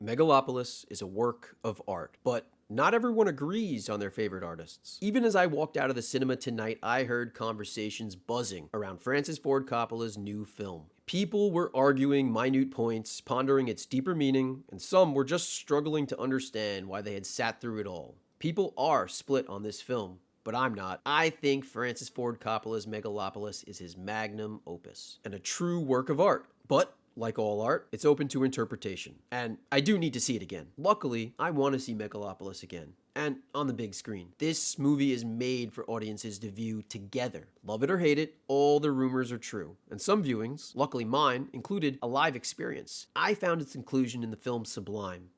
Megalopolis is a work of art, but not everyone agrees on their favorite artists. Even as I walked out of the cinema tonight, I heard conversations buzzing around Francis Ford Coppola's new film. People were arguing minute points, pondering its deeper meaning, and some were just struggling to understand why they had sat through it all. People are split on this film, but I'm not. I think Francis Ford Coppola's Megalopolis is his magnum opus and a true work of art. But like all art, it's open to interpretation. And I do need to see it again. Luckily, I want to see Megalopolis again. And on the big screen. This movie is made for audiences to view together. Love it or hate it, all the rumors are true. And some viewings, luckily mine, included a live experience. I found its inclusion in the film sublime.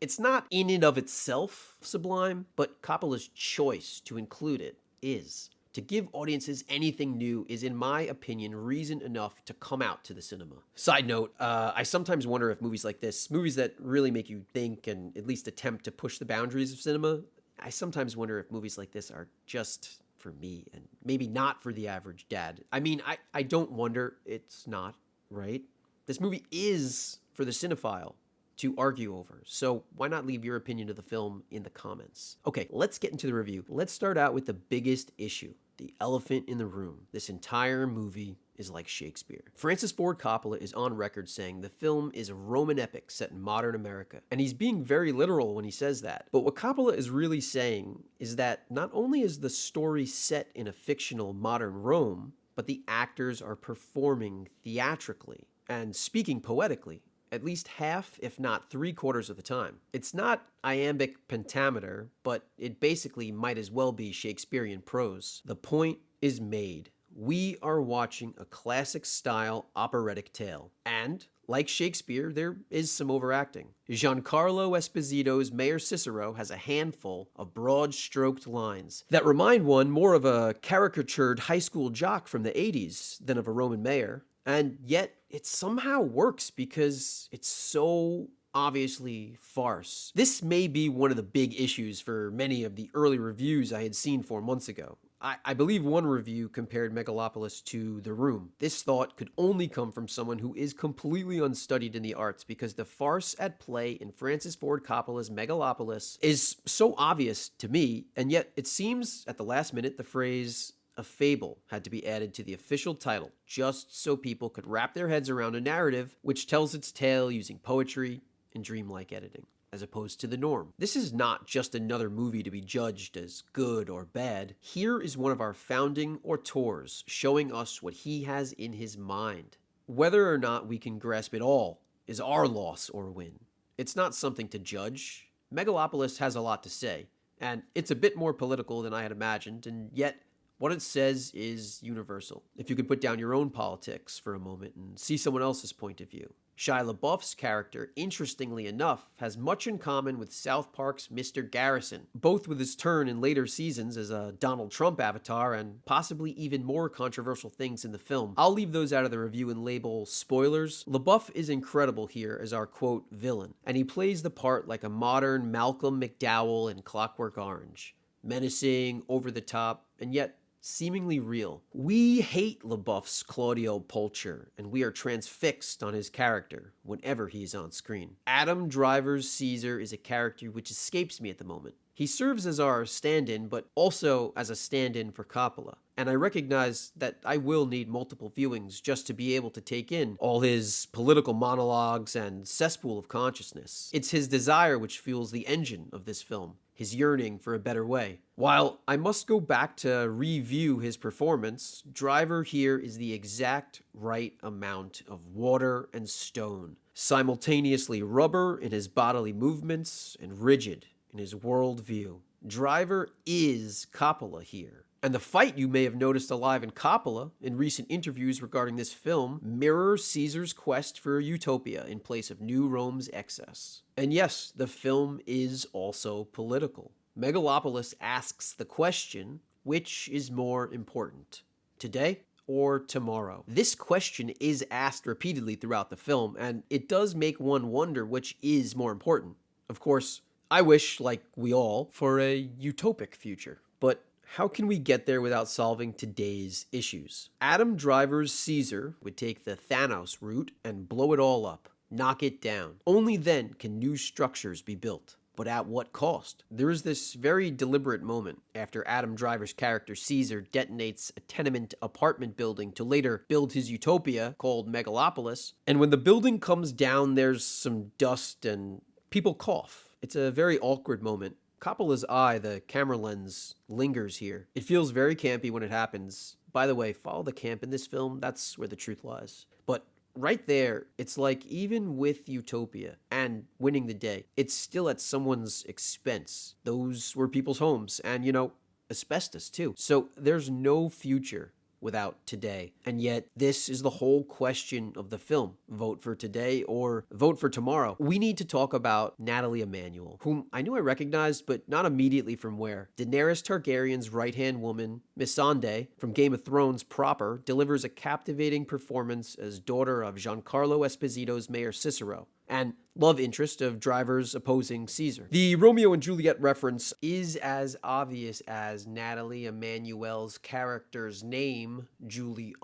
It's not in and of itself sublime, but Coppola's choice to include it is. To give audiences anything new is, in my opinion, reason enough to come out to the cinema. Side note, I sometimes wonder if movies like this, movies that really make you think and at least attempt to push the boundaries of cinema, I sometimes wonder if movies like this are just for me and maybe not for the average dad. I mean, I don't wonder, it's not, right? This movie is for the cinephile to argue over. So why not leave your opinion of the film in the comments? Okay, let's get into the review. Let's start out with the biggest issue, the elephant in the room. This entire movie is like Shakespeare. Francis Ford Coppola is on record saying the film is a Roman epic set in modern America. And he's being very literal when he says that. But what Coppola is really saying is that not only is the story set in a fictional modern Rome, but the actors are performing theatrically and speaking poetically. At least half, if not 3/4 of the time. It's not iambic pentameter, but it basically might as well be Shakespearean prose. The point is made. We are watching a classic-style operatic tale. And, like Shakespeare, there is some overacting. Giancarlo Esposito's Mayor Cicero has a handful of broad-stroked lines that remind one more of a caricatured high school jock from the 80s than of a Roman mayor. And yet, it somehow works because it's so obviously farce. This may be one of the big issues for many of the early reviews I had seen 4 months ago. I believe one review compared Megalopolis to The Room. This thought could only come from someone who is completely unstudied in the arts because the farce at play in Francis Ford Coppola's Megalopolis is so obvious to me, and yet it seems at the last minute the phrase "a fable" had to be added to the official title, just so people could wrap their heads around a narrative which tells its tale using poetry and dreamlike editing, as opposed to the norm. This is not just another movie to be judged as good or bad. Here is one of our founding auteurs showing us what he has in his mind. Whether or not we can grasp it all is our loss or win. It's not something to judge. Megalopolis has a lot to say, and it's a bit more political than I had imagined, and yet what it says is universal. If you could put down your own politics for a moment and see someone else's point of view. Shia LaBeouf's character, interestingly enough, has much in common with South Park's Mr. Garrison, both with his turn in later seasons as a Donald Trump avatar and possibly even more controversial things in the film. I'll leave those out of the review and label spoilers. LaBeouf is incredible here as our, quote, villain, and he plays the part like a modern Malcolm McDowell in Clockwork Orange. Menacing, over the top, and yet seemingly real. We hate LaBeouf's Claudio Pulcher, and we are transfixed on his character whenever he is on screen. Adam Driver's Caesar is a character which escapes me at the moment. He serves as our stand-in, but also as a stand-in for Coppola. And I recognize that I will need multiple viewings just to be able to take in all his political monologues and cesspool of consciousness. It's his desire which fuels the engine of this film, his yearning for a better way. While I must go back to review his performance, Driver here is the exact right amount of water and stone, simultaneously rubber in his bodily movements and rigid in his worldview. Driver is Coppola here. And the fight you may have noticed alive in Coppola in recent interviews regarding this film mirrors Caesar's quest for a utopia in place of New Rome's excess. And yes, the film is also political. Megalopolis asks the question, which is more important, today or tomorrow? This question is asked repeatedly throughout the film, and it does make one wonder which is more important. Of course, I wish, like we all, for a utopic future, but how can we get there without solving today's issues? Adam Driver's Caesar would take the Thanos route and blow it all up. knock it down. Only then can new structures be built. But at what cost? There is this very deliberate moment after Adam Driver's character Caesar detonates a tenement apartment building to later build his utopia called Megalopolis. And when the building comes down, there's some dust and people cough. It's a very awkward moment. Coppola's eye, the camera lens, lingers here. It feels very campy when it happens. By the way, follow the camp in this film. That's where the truth lies. But right there, it's like even with Utopia and winning the day, it's still at someone's expense. Those were people's homes and, asbestos too. So there's no future without today. And yet, this is the whole question of the film. Vote for today or vote for tomorrow. We need to talk about Nathalie Emmanuel, whom I knew I recognized, but not immediately from where. Daenerys Targaryen's right-hand woman, Missandei, from Game of Thrones proper, delivers a captivating performance as daughter of Giancarlo Esposito's Mayor Cicero, and love interest of Driver's opposing Caesar. The Romeo and Juliet reference is as obvious as Nathalie Emmanuel's character's name, Julia.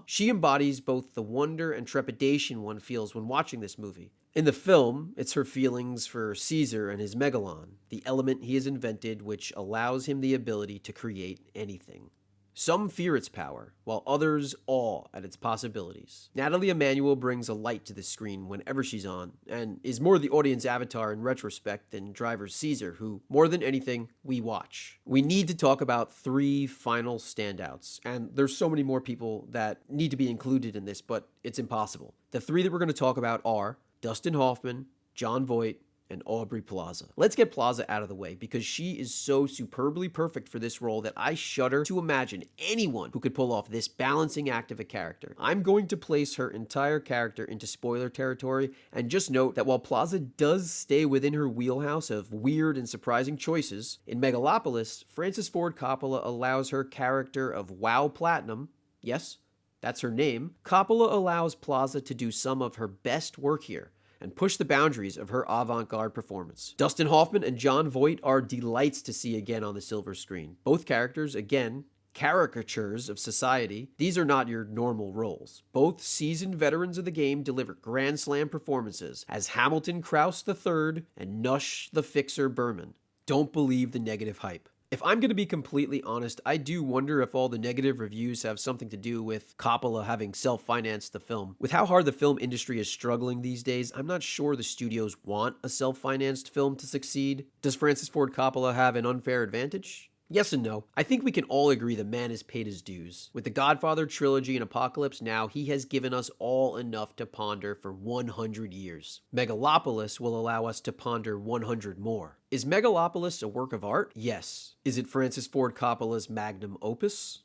She embodies both the wonder and trepidation one feels when watching this movie. In the film, it's her feelings for Caesar and his megalon, the element he has invented which allows him the ability to create anything. Some fear its power, while others awe at its possibilities. Nathalie Emmanuel brings a light to the screen whenever she's on, and is more the audience avatar in retrospect than Driver's Caesar, who, more than anything, we watch. We need to talk about 3 final standouts, and there's so many more people that need to be included in this, but it's impossible. The 3 that we're going to talk about are Dustin Hoffman, Jon Voight, and Aubrey Plaza. Let's get Plaza out of the way because she is so superbly perfect for this role that I shudder to imagine anyone who could pull off this balancing act of a character. I'm going to place her entire character into spoiler territory and just note that while Plaza does stay within her wheelhouse of weird and surprising choices, in Megalopolis, Francis Ford Coppola allows her character of Wow Platinum, yes, that's her name, Coppola allows Plaza to do some of her best work here and push the boundaries of her avant-garde performance. Dustin Hoffman and Jon Voight are delights to see again on the silver screen. Both characters, again, caricatures of society. These are not your normal roles. Both seasoned veterans of the game deliver grand slam performances as Hamilton Krause III and Nush the Fixer Berman. Don't believe the negative hype. If I'm going to be completely honest, I do wonder if all the negative reviews have something to do with Coppola having self-financed the film. With how hard the film industry is struggling these days, I'm not sure the studios want a self-financed film to succeed. Does Francis Ford Coppola have an unfair advantage? Yes and no. I think we can all agree the man has paid his dues. With the Godfather trilogy and Apocalypse Now, he has given us all enough to ponder for 100 years. Megalopolis will allow us to ponder 100 more. Is Megalopolis a work of art? Yes. Is it Francis Ford Coppola's magnum opus?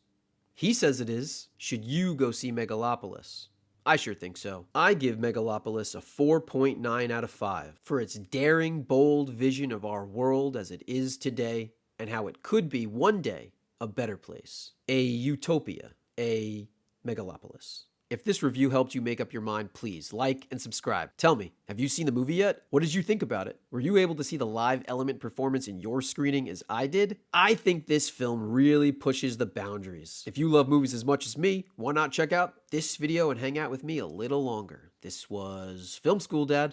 He says it is. Should you go see Megalopolis? I sure think so. I give Megalopolis a 4.9 out of 5 for its daring, bold vision of our world as it is today, and how it could be one day a better place. A utopia. A Megalopolis. If this review helped you make up your mind, please like and subscribe. Tell me, have you seen the movie yet? What did you think about it? Were you able to see the live element performance in your screening as I did? I think this film really pushes the boundaries. If you love movies as much as me, why not check out this video and hang out with me a little longer? This was Film School Dad.